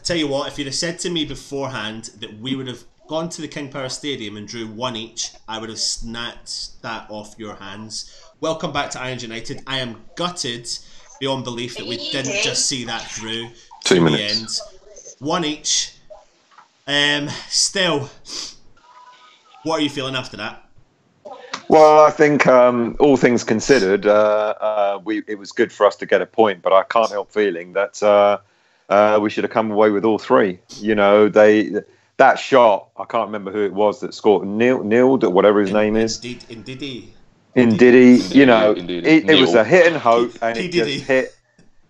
tell you what, if you'd have said to me beforehand that we would have gone to the King Power Stadium and drew one each, I would have snatched that off your hands. Welcome back to Irons United. I am gutted beyond belief that we didn't just see that through to the end. One each. Still, what are you feeling after that? Well, I think all things considered, it was good for us to get a point, but I can't help feeling that we should have come away with all three. You know, that shot, I can't remember who it was that scored. Neil, whatever his name is. Ndidi. You know, it was a hit and hope, and it just hit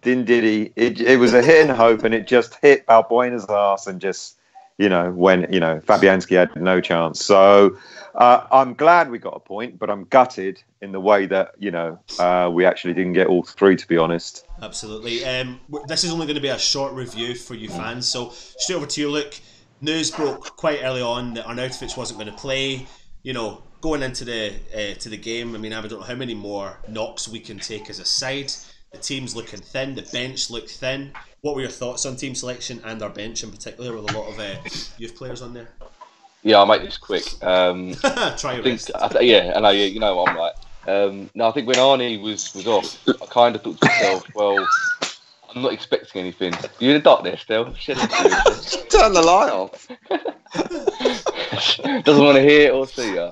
Ndidi. It was a hit and hope, and it just hit Balbuena's ass, and just, you know, when, you know, Fabianski had no chance. So I'm glad we got a point, but I'm gutted in the way that, you know, we actually didn't get all three, to be honest. Absolutely. This is only going to be a short review for you fans. So straight over to you, Luke. News broke quite early on that Arnautovic wasn't going to play. You know, going into the game, I mean, I don't know how many more knocks we can take as a side. The team's looking thin. The bench looked thin. What were your thoughts on team selection and our bench in particular, with a lot of youth players on there? Yeah, I'll make this quick. Try your best. Yeah, I know. You know what I'm like. No, I think when Arnie was off, I kind of thought to myself, well, I'm not expecting anything. You in the dark there, still? Turn the light off. Doesn't want to hear it or see you.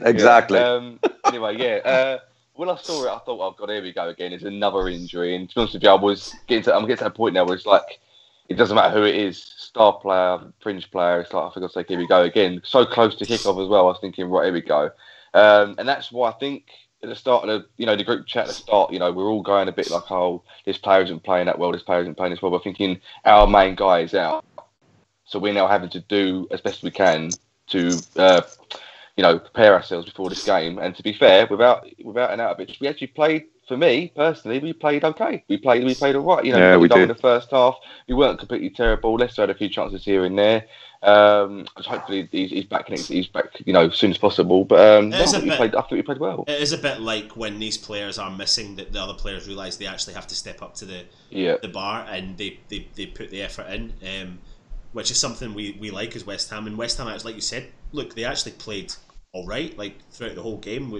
Exactly. Yeah. Anyway, yeah. When I saw it, I thought, oh God, here we go again. It's another injury. And to be honest with you, I'm getting to that point now where it's like, it doesn't matter who it is, star player, fringe player. It's like, for God's sake, here we go again. So close to kick-off as well. I was thinking, right, here we go. And that's why I think at the start of the group chat at the start, you know, we're all going a bit like, oh, this player isn't playing that well, this player isn't playing this well. But thinking our main guy is out. So we're now having to do as best we can to, prepare ourselves before this game. And to be fair, without an out of it, we actually played. For me personally, we played okay. We played all right. You know, we did. In the first half, we weren't completely terrible. Leicester had a few chances here and there. Hopefully, he's back. He's back. You know, as soon as possible. But I think we played well. It is a bit like when these players are missing, that the other players realise they actually have to step up to the bar, and they put the effort in. Which is something we like as West Ham. And West Ham, like you said, look, they actually played all right, like throughout the whole game.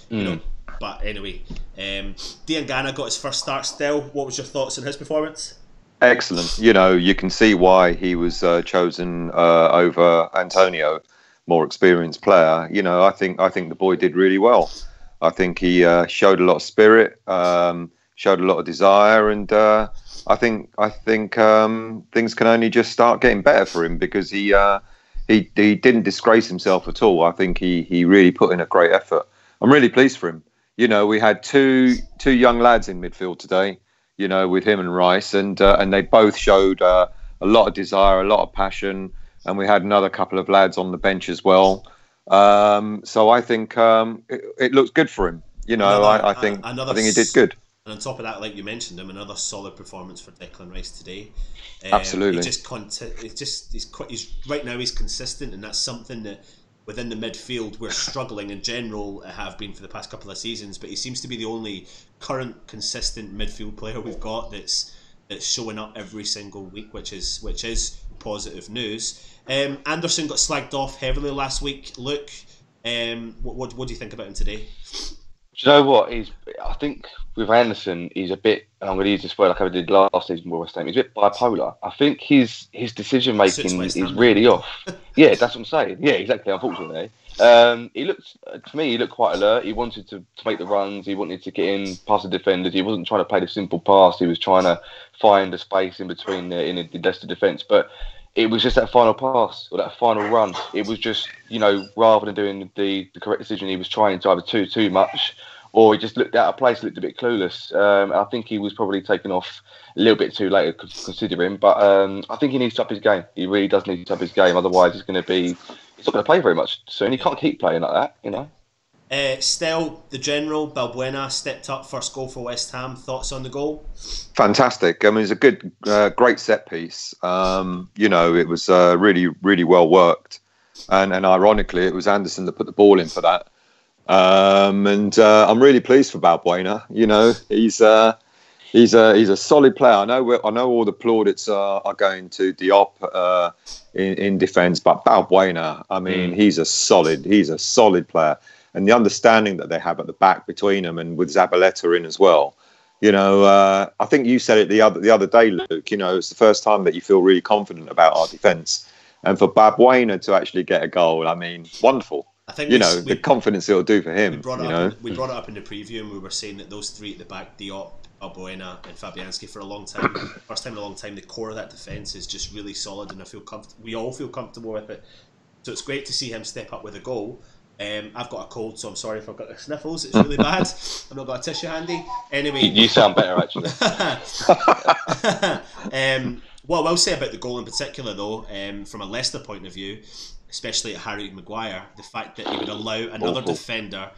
You know. But anyway, Diangana got his first start still. What was your thoughts on his performance? Excellent. You know, you can see why he was chosen over Antonio, more experienced player. You know, I think the boy did really well. I think he showed a lot of spirit, showed a lot of desire, and I think things can only just start getting better for him, because he didn't disgrace himself at all. I think he really put in a great effort. I'm really pleased for him. You know, we had two young lads in midfield today, you know, with him and Rice, and they both showed a lot of desire, a lot of passion, and we had another couple of lads on the bench as well. So I think it looks good for him. You know, I think he did good. And on top of that, like you mentioned him, another solid performance for Declan Rice today. Absolutely. He's right now he's consistent, and that's something that within the midfield we're struggling in general, have been for the past couple of seasons. But he seems to be the only current consistent midfield player we've got that's showing up every single week, which is positive news. Anderson got slagged off heavily last week. Luke, what do you think about him today? Do you know what? I think with Anderson, he's a bit, and I'm going to use this word like I did last season with West Ham, he's a bit bipolar. I think his decision making is really off. Yeah, that's what I'm saying. Yeah, exactly. Unfortunately, he looked quite alert. He wanted to make the runs. He wanted to get in past the defenders. He wasn't trying to play the simple pass. He was trying to find a space in between in the Leicester defence. But it was just that final pass or that final run. It was just, you know, rather than doing the correct decision, he was trying to either too much, or he just looked out of place, looked a bit clueless. I think he was probably taken off a little bit too late, considering. But I think he needs to up his game. He really does need to up his game. Otherwise, he's not going to play very much soon. He can't keep playing like that, you know. Still, the general, Balbuena stepped up, first goal for West Ham. Thoughts on the goal? Fantastic. I mean, it's a good, great set piece. You know, it was really, really well worked. And ironically, it was Anderson that put the ball in for that. And I'm really pleased for Balbuena. You know, He's a solid player. I know all the plaudits are going to Diop in defence, but Balbuena, I mean, he's a solid player, and the understanding that they have at the back between them, and with Zabaleta in as well. You know, I think you said it the other day, Luke. You know, it's the first time that you feel really confident about our defence, and for Balbuena to actually get a goal, I mean, wonderful. I think the confidence it'll do for him. We brought it up in the preview, and we were saying that those three at the back, Diop, Balbuena and Fabianski, for a long time, first time in a long time, the core of that defence is just really solid, and we all feel comfortable with it. So it's great to see him step up with a goal. I've got a cold, so I'm sorry if I've got the sniffles. It's really bad. I've not got a tissue handy. Anyway, you sound better actually. What I will say about the goal in particular, though, from a Leicester point of view, especially at Harry Maguire, the fact that he would allow another defender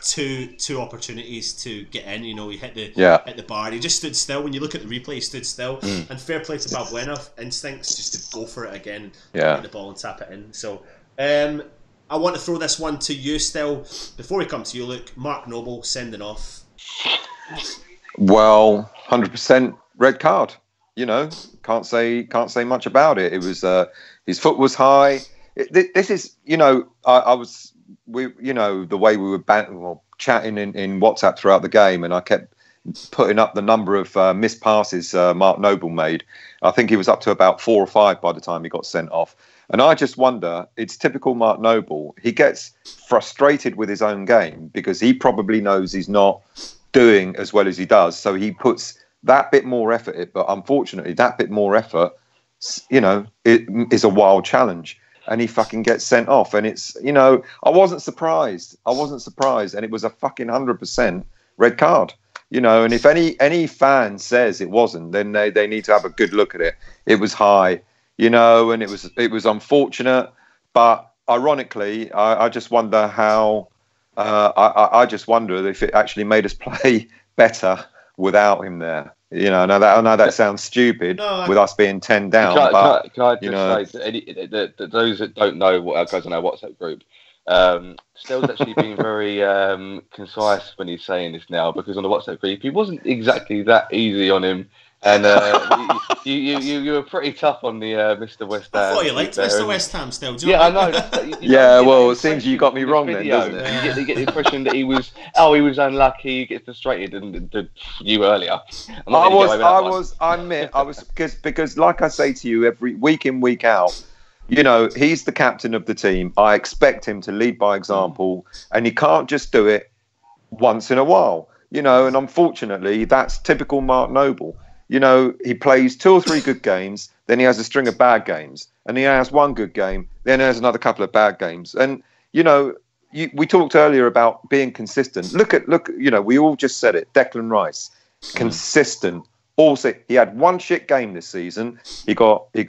two opportunities to get in. You know, he hit the bar. He just stood still. When you look at the replay, he stood still. And fair play to Balbuena, instincts just to go for it again, get the ball and tap it in. So I want to throw this one to you still. Before we come to you, Luke, Mark Noble sending off. Well, 100% red card. You know, can't say much about it. It was his foot was high. This is, you know, the way we were chatting in WhatsApp throughout the game, and I kept putting up the number of missed passes Mark Noble made. I think he was up to about 4 or 5 by the time he got sent off. And I just wonder, it's typical Mark Noble. He gets frustrated with his own game because he probably knows he's not doing as well as he does. So he puts that bit more effort in. But unfortunately, that bit more effort, you know, it is a wild challenge. And he fucking gets sent off. And it's, you know, I wasn't surprised. And it was a fucking 100% red card. You know, and if any fan says it wasn't, then they need to have a good look at it. It was high. You know, and it was unfortunate, but ironically, I just wonder how. I just wonder if it actually made us play better without him there. You know, I know that sounds stupid with us being 10 down. Can I just say that those that don't know what goes on our WhatsApp group, Stell's actually been very concise when he's saying this now, because on the WhatsApp group he wasn't exactly that easy on him. And you were pretty tough on the Mr. West Ham. I thought you liked Mr. West Ham still. I know. Well, it seems you got me wrong then, doesn't it? You get the impression that he was unlucky. You get frustrated, and you earlier. I admit, because like I say to you every week in, week out, you know, he's the captain of the team. I expect him to lead by example, and he can't just do it once in a while. You know, and unfortunately, that's typical Mark Noble. You know, he plays 2 or 3 good games, then he has a string of bad games, and he has 1 good game, then he has another couple of bad games. And, you know, we talked earlier about being consistent. Look, you know, we all just said it. Declan Rice, consistent. Also, he had 1 shit game this season. He didn't even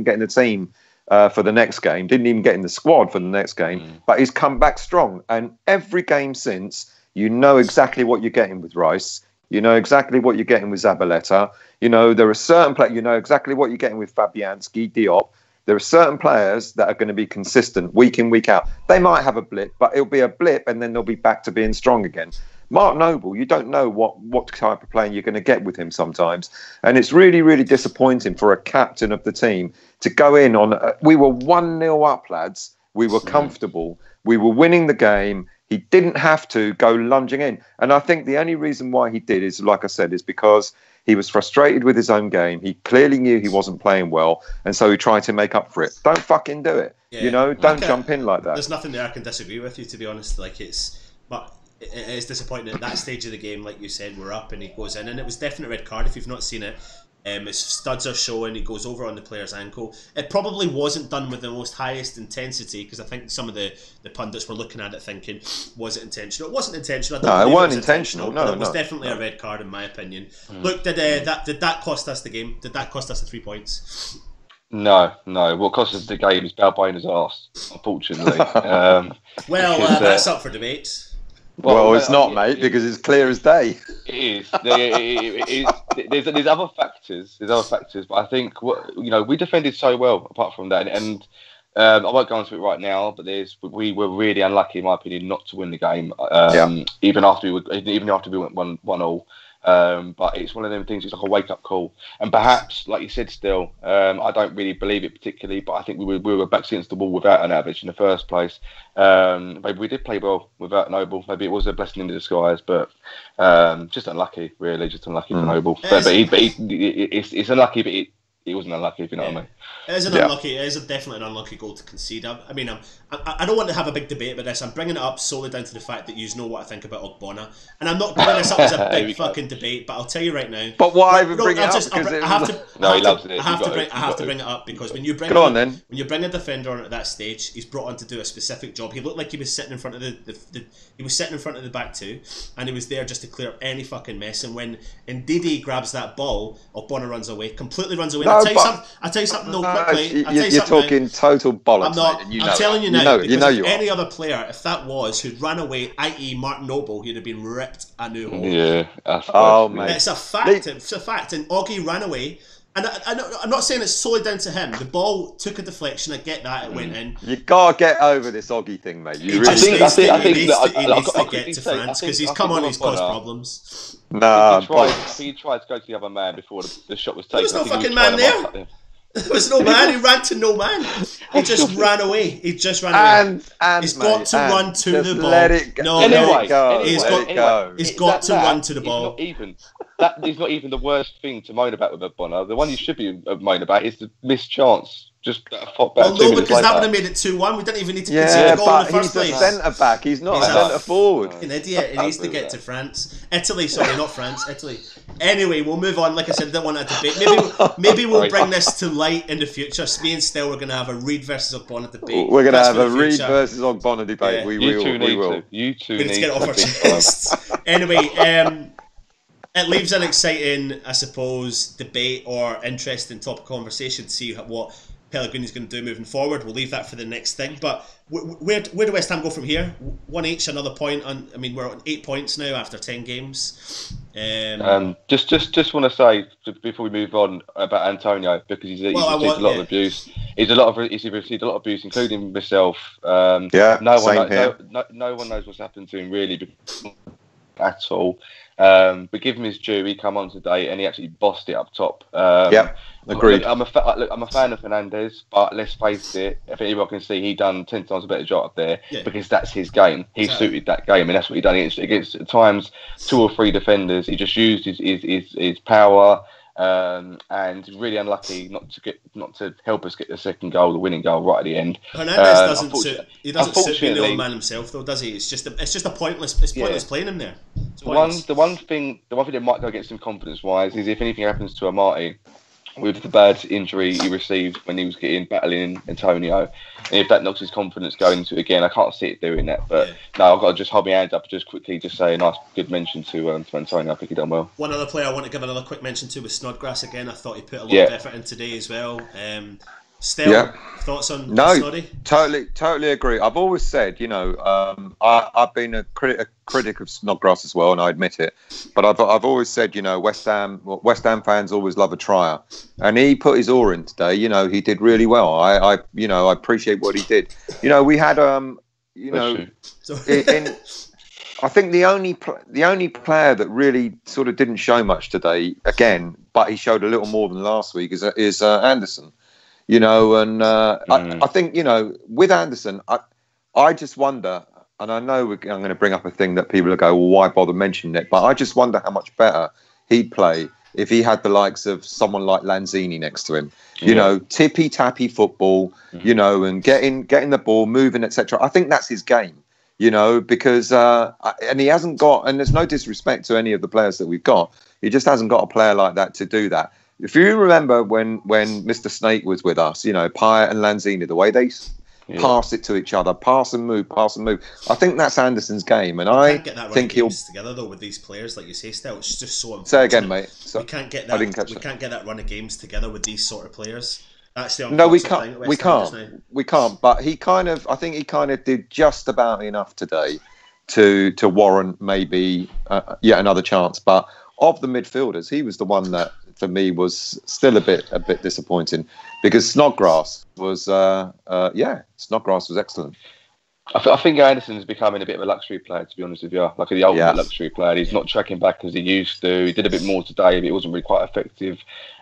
get in the team for the next game, didn't even get in the squad for the next game, but he's come back strong. And every game since, you know exactly what you're getting with Rice. You know exactly what you're getting with Zabaleta. You know, there are certain players, you know exactly what you're getting with Fabianski, Diop. There are certain players that are going to be consistent week in, week out. They might have a blip, but it'll be a blip and then they'll be back to being strong again. Mark Noble, you don't know what type of player you're going to get with him sometimes. And it's really, really disappointing for a captain of the team to go in on... we were 1-0 up, lads. We were comfortable. We were winning the game. He didn't have to go lunging in. And I think the only reason why he did is, like I said, is because he was frustrated with his own game. He clearly knew he wasn't playing well. And so he tried to make up for it. Don't fucking do it. Yeah. You know, don't jump in like that. There's nothing there I can disagree with you, to be honest. But it's disappointing at that stage of the game, like you said, we're up and he goes in. And it was definitely a red card if you've not seen it. His studs are showing, he goes over on the player's ankle. It probably wasn't done with the most highest intensity, because I think some of the pundits were looking at it thinking, was it intentional? It wasn't intentional. No, it wasn't intentional. No, it was definitely a red card in my opinion. Look, did that cost us the game? Did that cost us the 3 points? No. What cost us the game is Balbuena's arse, unfortunately. That's up for debate. Well, it's not, mate, because it's clear as day. It is. There's other factors. But I think we defended so well. Apart from that, and I won't go into it right now, but we were really unlucky, in my opinion, not to win the game. Even after we went 1-1-1. But it's one of them things. It's like a wake-up call, and perhaps, like you said, still, I don't really believe it particularly. But I think we were backs against the wall without an average in the first place. Maybe we did play well without Noble. Maybe it was a blessing in disguise, but just unlucky, really, just unlucky for Noble. It's unlucky, but it wasn't unlucky, if you know what I mean. It is unlucky. It is definitely an unlucky goal to concede. I don't want to have a big debate about this. I'm bringing it up solely down to the fact that you know what I think about Balbuena, and I'm not bringing this up as a big fucking debate. But I'll tell you right now. But why even bring it up? I have to. No, he loves it. I have to bring it up because when you bring when you bring a defender on at that stage, he's brought on to do a specific job. He looked like he was sitting in front of the back two, and he was there just to clear up any fucking mess. And when Ndidi grabs that ball, Balbuena runs away, completely runs away. I'll tell you something. Quickly. You're talking total bollocks. I'm not. Mate, I'm telling you now. You know you are. Any other player, if that was who'd ran away, i.e. Mark Noble, he'd have been ripped a new hole. Yeah. Mate. It's a fact. It's a fact. And Oggy ran away. And I'm not saying it's solely down to him. The ball took a deflection. I get that. It went in. You gotta get over this Oggy thing, mate. He needs to get to France because he's come on. He's caused problems. Nah, I think he tried to go to the other man before the shot was taken. There was no fucking man there. There was no man. He ran to no man. He just ran away. He's got to run to the ball. Let it go. He's got to run to the ball. That is not even the worst thing to moan about with Balbuena. The one you should be moaning about is the missed chance. Just because that would have made it 2-1. We didn't even need to concede a goal in the first place. He's a centre back. He's not a centre forward. An idiot. He needs to get to France. Italy, sorry, not France. Italy. Anyway, we'll move on. Like I said, I don't want a debate. Maybe we'll bring this to light in the future. Me and Stell, we're going to have a Reed versus Ogbonna debate. We're going to have a Reed versus Ogbonna debate. Yeah. We will. You two need to get it off our chest. Anyway, it leaves an exciting, I suppose, debate or interesting topic of conversation to see what Pellegrini's going to do moving forward. We'll leave that for the next thing. But where do West Ham go from here? 1 each, another point. We're on 8 points now after 10 games. Just want to say before we move on about Antonio, because he's received a lot of abuse. He's received a lot of abuse, including myself. No one knows what's happened to him really at all. But give him his due. He come on today and he actually bossed it up top. Agreed. I'm a fan of Fernandes, but let's face it. If anyone can see, he done 10 times a better job up there because that's his game. He suited that game, and that's what he done against at times 2 or 3 defenders. He just used his power. And really unlucky not to help us get the second goal, the winning goal right at the end. Hernandez doesn't suit being the old man himself, though, does he? It's just a pointless playing him there. The one thing that might go against him confidence wise is if anything happens to Amati with the bad injury he received when he was battling Antonio, and if that knocks his confidence going into it again, I can't see it doing that. But no, I've got to just hold my hands up, just quickly, just say a nice, good mention to Antonio. I think he done well. One other player I want to give another quick mention to was Snodgrass again. I thought he put a lot of effort in today as well. Still, thoughts on Snoddy? Totally agree. I've always said, I've been a critic of Snodgrass as well, and I admit it. But I've always said, West Ham fans always love a trier, and he put his oar in today. He did really well. I appreciate what he did. We had I think the only player that really sort of didn't show much today, again, but he showed a little more than last week, is Anderson. I think, with Anderson, I just wonder, and I know I'm going to bring up a thing that people will go, well, why bother mentioning it? But I just wonder how much better he'd play if he had the likes of someone like Lanzini next to him. Tippy-tappy football, and getting the ball, moving, etc. I think that's his game, because and he hasn't got, and there's no disrespect to any of the players that we've got, he just hasn't got a player like that to do that. If you remember when Mr. Snake was with us, Pyatt and Lanzini, the way they pass it to each other, pass and move. I think that's Anderson's game, and I think he'll together though with these players, like you say, Still, it's just so unfortunate. Say again, mate. We can't get that. We can't get that run of games together with these sort of players. That's the no, we can't. We can't. But I think he kind of did just about enough today to warrant maybe yet another chance. But of the midfielders, he was the one that for me was still a bit disappointing, because Snodgrass was Snodgrass was excellent. I think Anderson's becoming a bit of a luxury player, to be honest with you. Like the ultimate luxury player. He's not tracking back as he used to. He did a bit more today, but it wasn't really quite effective.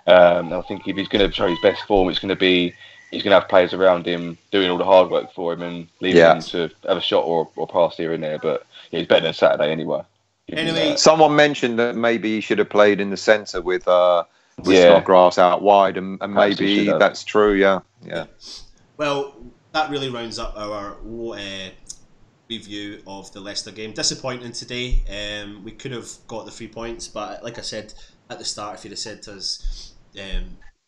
I think if he's going to show his best form, he's going to have players around him doing all the hard work for him and leaving him to have a shot or pass here and there. But he's better than Saturday anyway. Anyway, someone mentioned that maybe he should have played in the centre with Snodgrass out wide, and maybe that's true. Yeah. Well, that really rounds up our review of the Leicester game. Disappointing today. We could have got the 3 points, but like I said at the start, if you'd have said to us,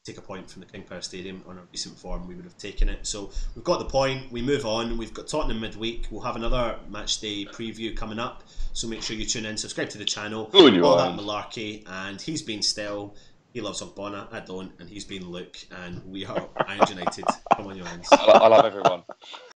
take a point from the King Power Stadium on our recent form, we would have taken it. So we've got the point. We move on. We've got Tottenham midweek. We'll have another match day preview coming up. So make sure you tune in, subscribe to the channel, all that malarkey. And he's been Stel. He loves Balbuena, I don't, and he's been Luke, and we are Iron United. Come on, you hands. I love everyone.